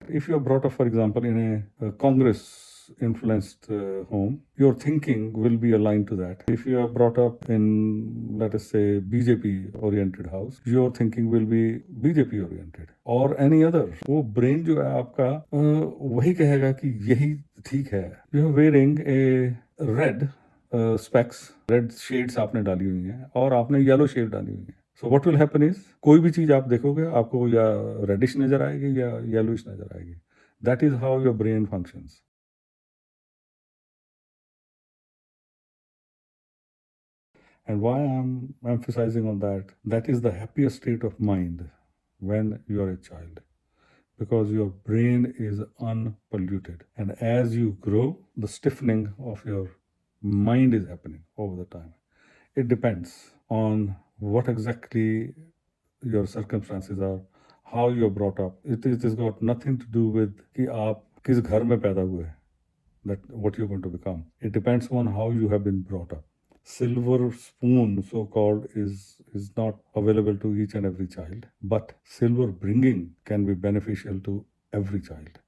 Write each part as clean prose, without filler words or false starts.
If you are brought up, for example, in a Congress influenced home, your thinking will be aligned to that. If you are brought up in, let us say, BJP oriented house, your thinking will be BJP oriented or any other. वो brain जो है आपका वही कहेगा कि यही ठीक है. You are wearing a red specs, red shades आपने डाली हुई हैं और आपने yellow shade डाली हुई है. So what will happen is, कोई भी चीज आप देखोगे आपको या रेडिश नजर आएगी या येलोइश नजर आएगी. That is how your brain functions. And why I'm emphasizing on that, that is the happiest state of mind when you are a child, because your brain is unpolluted. And as you grow, the stiffening of your mind is happening over the time. It depends on what exactly your circumstances are, how you're brought up. It has got nothing to do with कि आप किस घर में पैदा हुए, that what you're going to become. It depends on how you have been brought up. Silver spoon, so called, is not available to each and every child, but silver bringing can be beneficial to every child,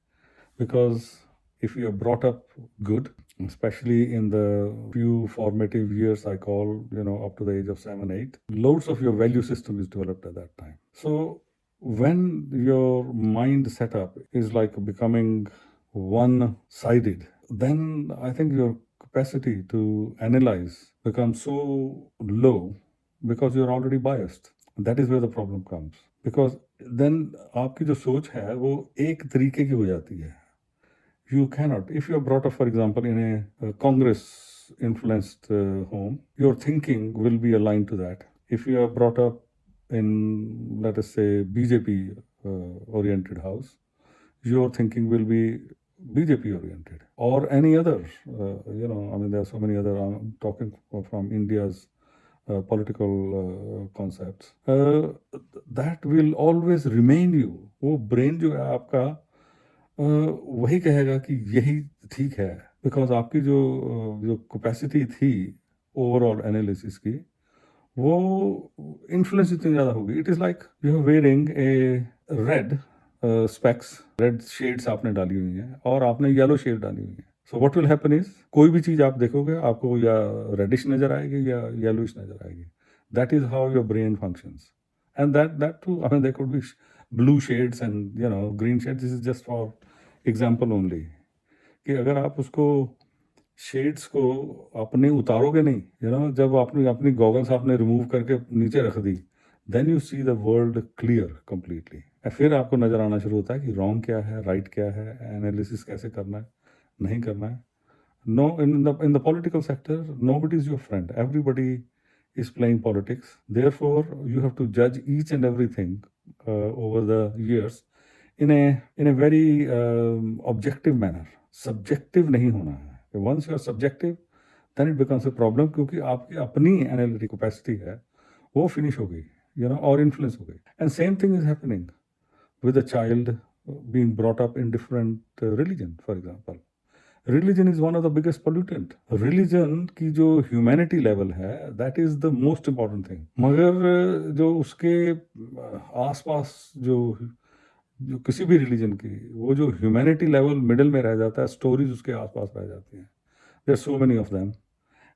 because if you are brought up good, especially in the few formative years, I call, up to the age of 7, 8, loads of your value system is developed at that time. So when your mind setup is like becoming one-sided, then I think your capacity to analyze becomes so low, because you're already biased. That is where the problem comes, because then आपकी जो सोच है वो एक तरीके की हो जाती है. You cannot. If you are brought up, for example, in a Congress influenced home, your thinking will be aligned to that. If you are brought up in, let us say, BJP oriented house, your thinking will be BJP oriented or any other. There are so many other. I'm talking from India's political concepts. That will always remain you. वो brain जो है आपका वही कहेगा कि यही ठीक है, बिकॉज आपकी जो कैपेसिटी थी ओवरऑल एनालिसिस की, वो इन्फ्लुएंस इतनी ज़्यादा होगी. It is like you are wearing a red specs, red shades आपने डाली हुई हैं और आपने येलो शेड डाली हुई है. So what will happen is, कोई भी चीज़ आप देखोगे आपको या रेडिश नज़र आएगी या येलोइश नज़र आएगी. That is how your brain functions. And that too, I mean, there could be blue shades and green shades. This is just for example only. कि अगर आप उसको शेड्स को अपने उतारोगे नहीं, जब आपने अपनी गॉगल्स आपने रिमूव करके नीचे रख दी, then you see the world clear completely. फिर आपको नजर आना शुरू होता है कि रॉन्ग क्या है, राइट क्या है, एनालिसिस कैसे करना है, नहीं करना है. No, in the political sector, nobody is your friend. Everybody is playing politics. Therefore, you have to judge each and everything over the years in a very objective manner. Subjective नहीं होना है. Once you are subjective, then it becomes a problem, क्योंकि आपकी अपनी analytic capacity है वो finish हो गई, और influence हो गई. And same thing is happening with a child being brought up in different religion, for example. Religion is one of the biggest pollutant. Religion की जो ह्यूमैनिटी लेवल है, that is the most important thing. मगर जो उसके आसपास जो किसी भी रिलीजन की, वो जो ह्यूमैनिटी लेवल मिडिल में रह जाता है, स्टोरीज उसके आसपास रह जाती हैं. There so many of them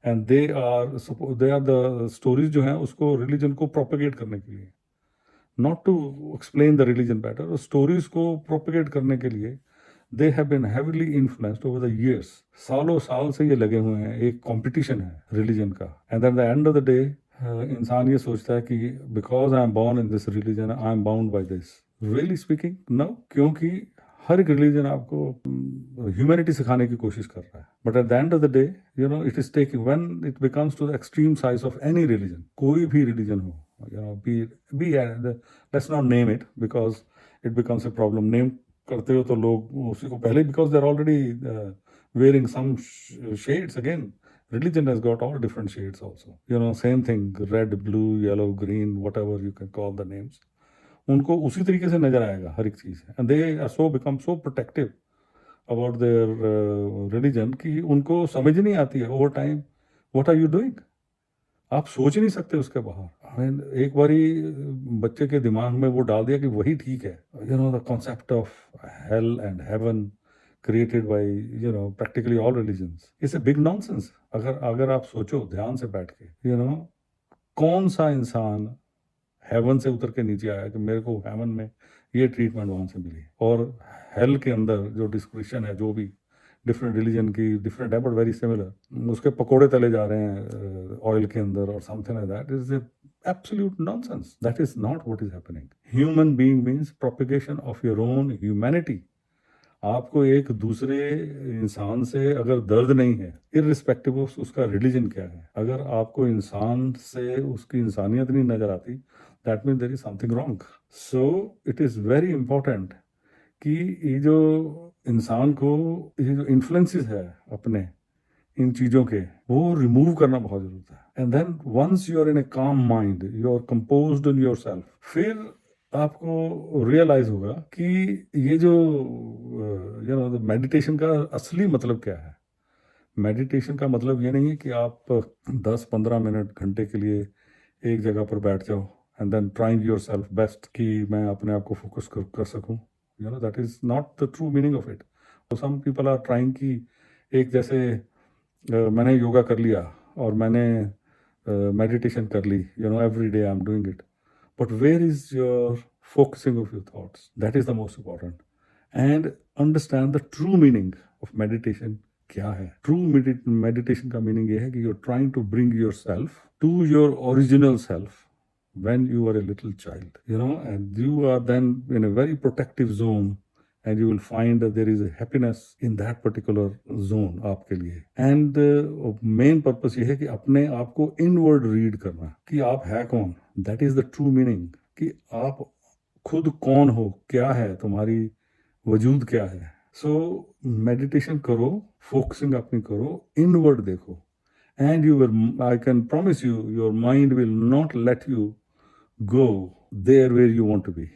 and they are the stories जो हैं उसको रिलीजन को प्रोपेगेट करने के लिए, not to explain the religion better. Stories को प्रोपेगेट करने के लिए they have been heavily influenced over the years. सालों साल से ये लगे हुए हैं. एक कंपटीशन है रिलीजन का. And at the end of the day इंसान ये सोचता है कि because I am born in this religion, I am bound by this. Really speaking, no. क्योंकि हर एक रिलीजन आपको ह्यूमैनिटी सिखाने की कोशिश कर रहा है. But at the end of the day, it is taking, when it becomes to the extreme size of any religion, कोई भी रिलीजन हो, let's not name it, because it becomes a problem. Name करते हो तो लोग उसी को पहले, because they're already wearing some shades. Again, religion has got all different shades also. Same thing, red, blue, yellow, green, whatever you can call the names. उनको उसी तरीके से नजर आएगा हर एक चीज. And they are become so protective about their religion कि उनको समझ नहीं आती है over time, what are you doing? आप सोच नहीं सकते उसके बाहर. एक बारी बच्चे के दिमाग में वो डाल दिया कि वही ठीक है. The concept of hell and heaven created by practically all religions. It's a big nonsense. अगर आप सोचो ध्यान से बैठ के, कौन सा इंसान हेवन से उतर के नीचे आया कि मेरे को हेवन में ये ट्रीटमेंट वहां से मिली, और हेल के अंदर जो डिस्क्रिप्शन है, जो भी डिफरेंट रिलीजन की डिफरेंट है बट वेरी सिमिलर, उसके पकोड़े तले जा रहे हैं ऑयल के अंदर और something like that is absolute nonsense. That is not what is happening. Human being means propagation of your own humanity. आपको एक दूसरे इंसान से अगर दर्द नहीं है, इररिस्पेक्टिव ऑफ उसका रिलीजन क्या है, अगर आपको इंसान से उसकी इंसानियत नहीं नजर आती, that means there is something wrong. So it is very important कि ये जो इंसान को ये जो इन्फ्लुएंसेस है अपने इन चीजों के, वो रिमूव करना बहुत जरूरत है. And then once you are in a calm mind, you are composed in yourself, फिर आपको रियलाइज होगा कि ये जो मेडिटेशन का असली मतलब क्या है. मेडिटेशन का मतलब ये नहीं है कि आप 10-15 मिनट घंटे के लिए एक जगह पर बैठ जाओ and then trying your self best कि मैं अपने आप को फोकस कर सकूं. That is not the true meaning of it. तो सम पीपल आर ट्राइंग कि एक जैसे मैंने योगा कर लिया और मैंने मेडिटेशन कर ली, every day I am doing it. But where is your focusing of your thoughts? That is the most important. And understand the true meaning of meditation. क्या है true meditation का meaning ये है कि you're trying to bring yourself to your original self when you were a little child, and you are then in a very protective zone, and you will find that there is a happiness in that particular zone आपके लिए. And main purpose ये है कि अपने आप को inward read करना कि आप है कौन. That is the true meaning कि आप खुद कौन हो, क्या है तुम्हारी वजूद क्या है. So meditation करो, focusing अपनी करो, inward देखो, and you will, I can promise you, your mind will not let you go there where you want to be,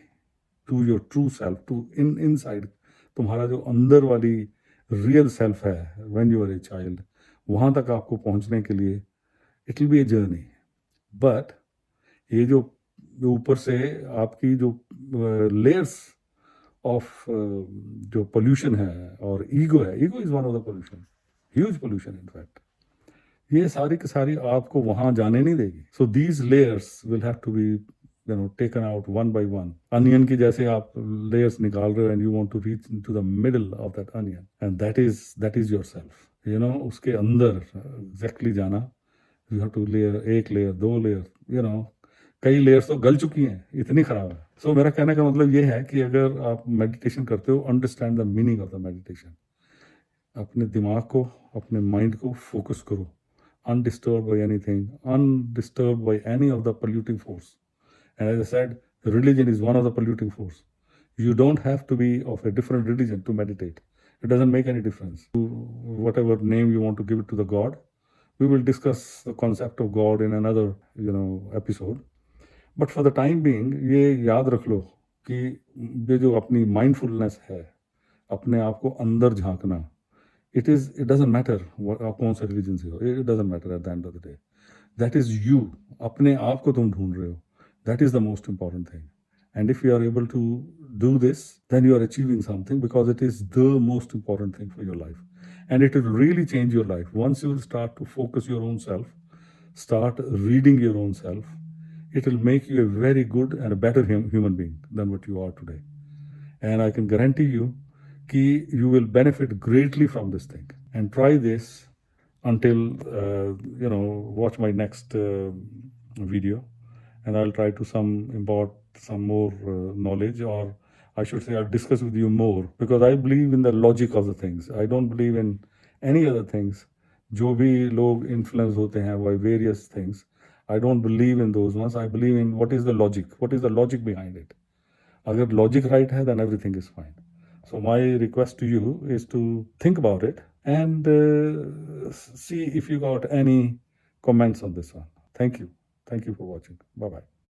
to your true self, to inside. तुम्हारा जो अंदर वाली रियल सेल्फ है when you are a child, वहां तक आपको पहुंचने के लिए it will be a journey. But ये जो ऊपर से आपकी जो लेयर्स ऑफ जो पोल्यूशन है और ईगो है, ego is one of the pollution, huge pollution in fact, ये सारी की सारी आपको वहां जाने नहीं देगी. So these layers will have to be taken out one by one. Onion की जैसे आप layers निकाल रहे हो and you want to reach into the middle of that onion, and that is yourself. उसके अंदर exactly जाना, you have to layer, एक layer, 2 layer, कई layers तो गल चुकी हैं, इतनी खराब है. So मेरा कहने का मतलब ये है कि अगर आप meditation करते हो, understand the meaning of the meditation. अपने दिमाग को, अपने mind को focus करो, undisturbed by anything, undisturbed by any of the polluting force. And as I said, religion is one of the polluting force. You don't have to be of a different religion to meditate. It doesn't make any difference. Whatever name you want to give it to the God, we will discuss the concept of God in another, episode. But for the time being, ये याद रख लो कि ये जो अपनी mindfulness है, अपने आप को अंदर झांकना, it doesn't matter आप कौन सा religion से हो, it doesn't matter at the end of the day. That is you. अपने आप को तुम ढूंढ रहे हो. That is the most important thing. And if you are able to do this, then you are achieving something, because it is the most important thing for your life. And it will really change your life. Once you will start to focus your own self, start reading your own self, it will make you a very good and a better human being than what you are today. And I can guarantee you that you will benefit greatly from this thing. And try this until, watch my next video. And I'll try to impart some more knowledge, or I should say I'll discuss with you more, because I believe in the logic of the things. I don't believe in any other things. जो भी लोग influence होते हैं by various things, I don't believe in those ones. I believe in what is the logic. What is the logic behind it? अगर logic right है, then everything is fine. So my request to you is to think about it and see if you got any comments on this one. Thank you. Thank you for watching. Bye-bye.